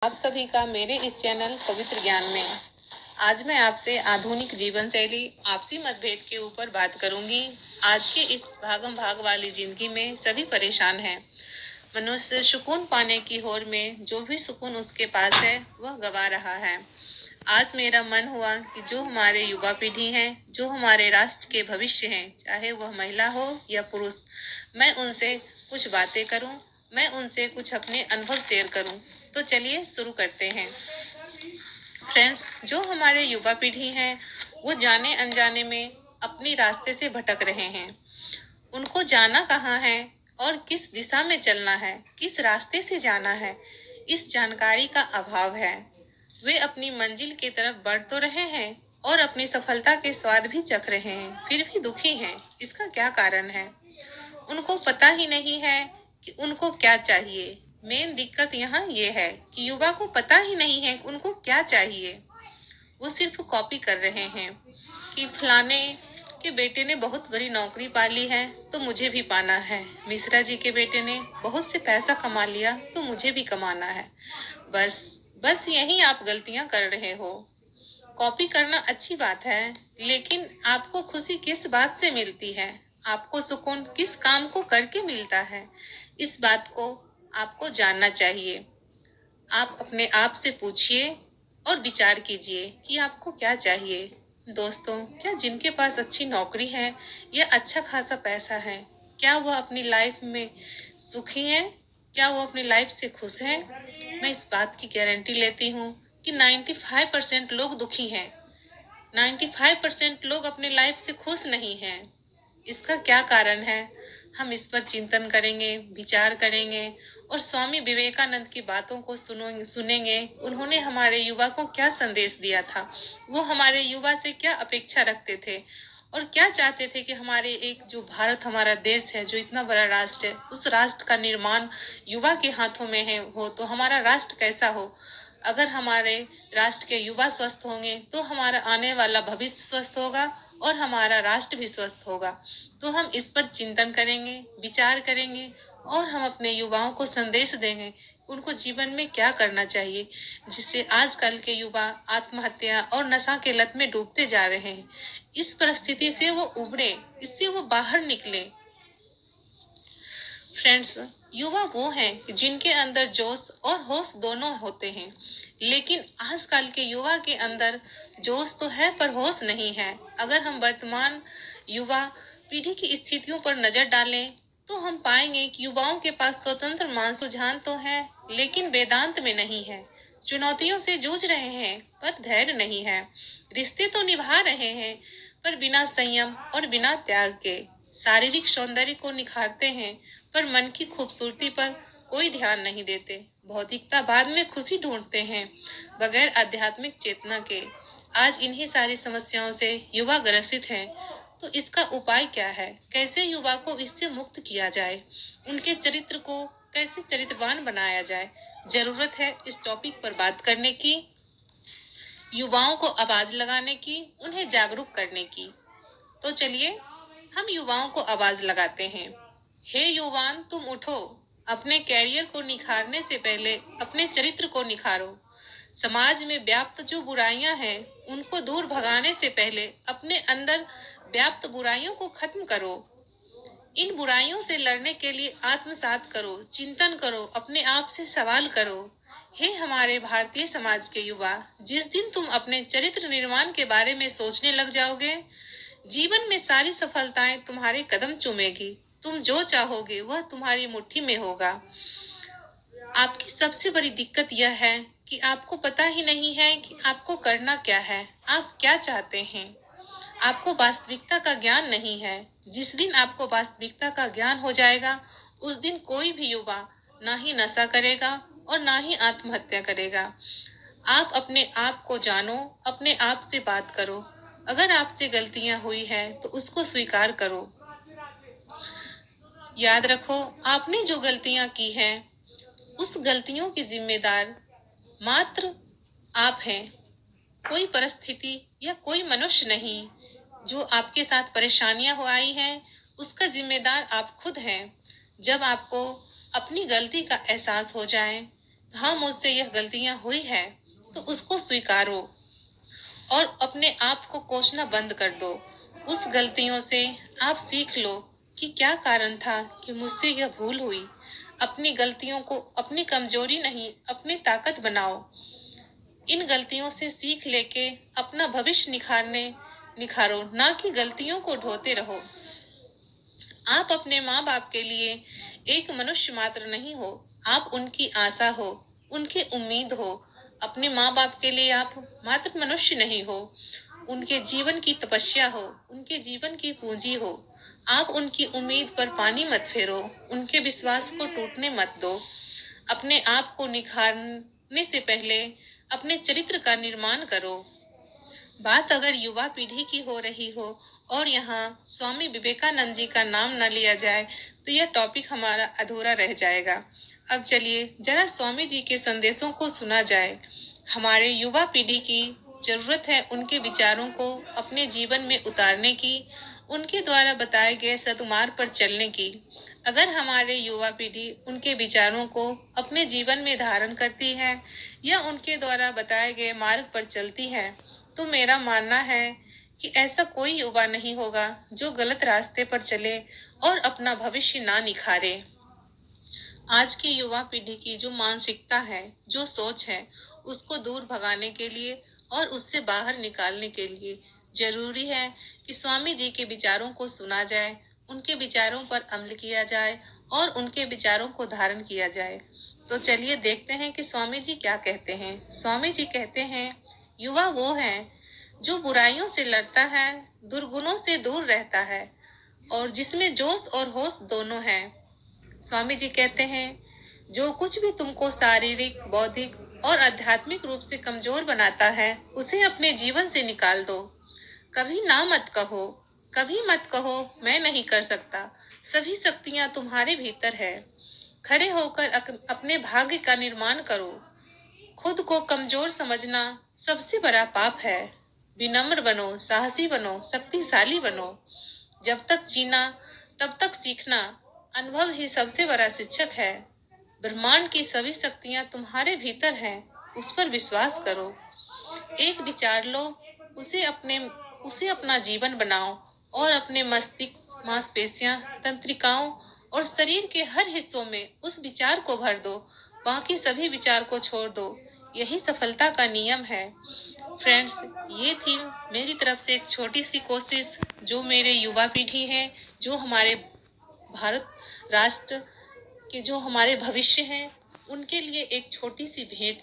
आप सभी का मेरे इस चैनल पवित्र ज्ञान में। आज मैं आपसे आधुनिक जीवन शैली, आपसी मतभेद के ऊपर बात करूंगी। आज के इस भागम भाग वाली जिंदगी में सभी परेशान हैं। मनुष्य सुकून पाने की होड़ में जो भी सुकून उसके पास है वह गवा रहा है। आज मेरा मन हुआ कि जो हमारे युवा पीढ़ी है, जो हमारे राष्ट्र के भविष्य हैं, चाहे वह महिला हो या पुरुष, मैं उनसे कुछ बातें करूं, मैं उनसे कुछ अपने अनुभव शेयर करूं। तो चलिए शुरू करते हैं। फ्रेंड्स, जो हमारे युवा पीढ़ी हैं वो जाने अनजाने में अपनी रास्ते से भटक रहे हैं। उनको जाना कहाँ है और किस दिशा में चलना है, किस रास्ते से जाना है, इस जानकारी का अभाव है। वे अपनी मंजिल की तरफ बढ़ तो रहे हैं और अपनी सफलता के स्वाद भी चख रहे हैं, फिर भी दुखी हैं। इसका क्या कारण है? उनको पता ही नहीं है कि उनको क्या चाहिए। मेन दिक्कत यहाँ ये है कि युवा को पता ही नहीं है कि उनको क्या चाहिए। वो सिर्फ कॉपी कर रहे हैं कि फलाने के बेटे ने बहुत बड़ी नौकरी पा ली है तो मुझे भी पाना है, मिश्रा जी के बेटे ने बहुत से पैसा कमा लिया तो मुझे भी कमाना है। बस बस यही आप गलतियां कर रहे हो। कॉपी करना अच्छी बात है, लेकिन आपको खुशी किस बात से मिलती है? आपको सुकून किस काम को करके मिलता है? इस बात को आपको जानना चाहिए। आप अपने आप से पूछिए और विचार कीजिए कि आपको क्या चाहिए। दोस्तों, क्या जिनके पास अच्छी नौकरी है या अच्छा खासा पैसा है, क्या वह अपनी लाइफ में सुखी हैं? क्या वो अपनी लाइफ से खुश हैं? मैं इस बात की गारंटी लेती हूँ कि 95% लोग दुखी हैं। 95% लोग अपनी लाइफ से खुश नहीं हैं। इसका क्या कारण है? हम इस पर चिंतन करेंगे, विचार करेंगे और स्वामी विवेकानंद की बातों को सुनेंगे। उन्होंने हमारे युवा को क्या संदेश दिया था, वो हमारे युवा से क्या अपेक्षा रखते थे और क्या चाहते थे कि हमारे एक जो भारत हमारा देश है, जो इतना बड़ा राष्ट्र है, उस राष्ट्र का निर्माण युवा के हाथों में है हो तो हमारा राष्ट्र कैसा हो। अगर हमारे राष्ट्र के युवा स्वस्थ होंगे तो हमारा आने वाला भविष्य स्वस्थ होगा और हमारा राष्ट्र भी स्वस्थ होगा। तो हम इस पर चिंतन करेंगे, विचार करेंगे और हम अपने युवाओं को संदेश देंगे उनको जीवन में क्या करना चाहिए, जिससे आजकल के युवा आत्महत्या और नशा के लत में डूबते जा रहे हैं। इस परिस्थिति से वो उभरे, इससे वो बाहर निकले। फ्रेंड्स, युवा वो हैं जिनके अंदर जोश और होश दोनों होते हैं, लेकिन आजकल के युवा के अंदर जोश तो है पर होश नहीं है। अगर हम वर्तमान युवा पीढ़ी की स्थितियों पर नजर डालें तो हम पाएंगे कि युवाओं के पास स्वतंत्र मानसिक रुझान तो है, लेकिन वेदांत में नहीं है। चुनौतियों से जूझ रहे हैं पर धैर्य नहीं है। रिश्ते तो निभा रहे हैं पर बिना संयम और बिना त्याग के। शारीरिक सौंदर्य को निखारते हैं पर मन की खूबसूरती पर कोई ध्यान नहीं देते। भौतिकता बाद में खुशी ढूंढते हैं बगैर आध्यात्मिक चेतना के। आज इन्हीं सारी समस्याओं से युवा ग्रसित हैं। तो इसका उपाय क्या है? कैसे युवा को इससे मुक्त किया जाए? उनके चरित्र को कैसे चरित्रवान बनाया जाए? जरूरत है इस टॉपिक पर बात करने की, युवाओं को आवाज लगाने की, उन्हें जागरूक करने की। तो चलिए हम युवाओं को आवाज लगाते हैं। हे युवान, तुम उठो। अपने कैरियर को निखारने से पहले अपने चरित्र को निखारो। समाज में व्याप्त जो बुराइयां हैं उनको दूर भगाने से पहले अपने अंदर व्याप्त बुराइयों को खत्म करो। इन बुराइयों से लड़ने के लिए आत्मसात करो, चिंतन करो, अपने आप से सवाल करो। हे हमारे भारतीय समाज के युवा, जिस दिन तुम अपने चरित्र निर्माण के बारे में सोचने लग जाओगे, जीवन में सारी सफलताएं तुम्हारे कदम चूमेगी। तुम जो चाहोगे वह तुम्हारी मुट्ठी में होगा। आपकी सबसे बड़ी दिक्कत यह है कि आपको पता ही नहीं है कि आपको करना क्या है, आप क्या चाहते हैं। आपको वास्तविकता का ज्ञान नहीं है। जिस दिन आपको वास्तविकता का ज्ञान हो जाएगा, उस दिन कोई भी युवा ना ही नशा करेगा और ना ही आत्महत्या करेगा। आप अपने आप को जानो, अपने आप से बात करो। अगर आपसे गलतियां हुई है तो उसको स्वीकार करो। याद रखो, आपने जो गलतियां की हैं उस गलतियों के जिम्मेदार मात्र आप हैं। कोई परिस्थिति या कोई मनुष्य नहीं। जो आपके साथ परेशानियां हो आई हैं उसका जिम्मेदार आप खुद हैं। जब आपको अपनी गलती का एहसास हो जाए, हाँ, मुझसे यह गलतियां हुई हैं, तो उसको स्वीकारो और अपने आप को कोसना बंद कर दो। उस गलतियों से आप सीख लो कि क्या कारण था कि मुझसे यह भूल हुई। अपनी गलतियों को अपनी कमजोरी नहीं, अपनी ताकत बनाओ। इन गलतियों से सीख लेके अपना भविष्य निखारो, ना कि गलतियों को ढोते रहो। आप अपने माँ बाप के लिए एक मनुष्य मात्र नहीं हो, आप उनकी आशा हो, उनकी उम्मीद हो। अपने माँ बाप के लिए आप मात्र मनुष्य नहीं हो, उनके जीवन की तपस्या हो, उनके जीवन की पूंजी हो। आप उनकी उम्मीद पर पानी मत फेरो, उनके विश्वास को टूटने मत दो। अपने आप को निखारने से पहले अपने चरित्र का निर्माण करो। बात अगर युवा पीढ़ी की हो रही हो और यहाँ स्वामी विवेकानंद जी का नाम न लिया जाए तो यह टॉपिक हमारा अधूरा रह जाएगा। अब चलिए जरा स्वामी जी के संदेशों को सुना जाए। हमारे युवा पीढ़ी की जरूरत है उनके विचारों को अपने जीवन में उतारने की, उनके द्वारा बताए गए सदमार्ग पर चलने की। अगर हमारे युवा पीढ़ी उनके विचारों को अपने जीवन में धारण करती है या उनके द्वारा बताए गए मार्ग पर चलती है, तो मेरा मानना है कि ऐसा कोई युवा नहीं होगा जो गलत रास्ते पर चले और अपना भविष्य ना निखारे। आज की युवा पीढ़ी की जो मानसिकता है, जो सोच है, उसको दूर भगाने के लिए और उससे बाहर निकालने के लिए जरूरी है कि स्वामी जी के विचारों को सुना जाए, उनके विचारों पर अमल किया जाए और उनके विचारों को धारण किया जाए। तो चलिए देखते हैं कि स्वामी जी क्या कहते हैं। स्वामी जी कहते हैं, युवा वो है जो बुराइयों से लड़ता है, दुर्गुणों से दूर रहता है और जिसमें जोश और होश दोनों हैं। स्वामी जी कहते हैं, जो कुछ भी तुमको शारीरिक, बौद्धिक और आध्यात्मिक रूप से कमजोर बनाता है, उसे अपने जीवन से निकाल दो। कभी ना मत कहो, कभी मत कहो मैं नहीं कर सकता। सभी शक्तियां तुम्हारे भीतर है। खड़े होकर अपने भाग्य का निर्माण करो। खुद को कमजोर समझना सबसे बड़ा पाप है। विनम्र बनो, साहसी बनो, शक्तिशाली बनो। जब तक जीना तब तक सीखना। अनुभव ही सबसे बड़ा शिक्षक है। ब्रह्मांड की सभी शक्तियां तुम्हारे भीतर हैं, उस पर विश्वास करो। एक विचार लो, उसे अपना जीवन बनाओ और अपने मस्तिष्क, मांसपेशियां, तंत्रिकाओं और शरीर के हर हिस्सों में उस विचार को भर दो। बाकी सभी विचार को छोड़ दो। यही सफलता का नियम है। फ्रेंड्स, ये थी मेरी तरफ से एक छोटी सी कोशिश, जो मेरे युवा पीढ़ी है, जो हमारे भारत राष्ट्र के जो हमारे भविष्य हैं, उनके लिए एक छोटी सी भेंट।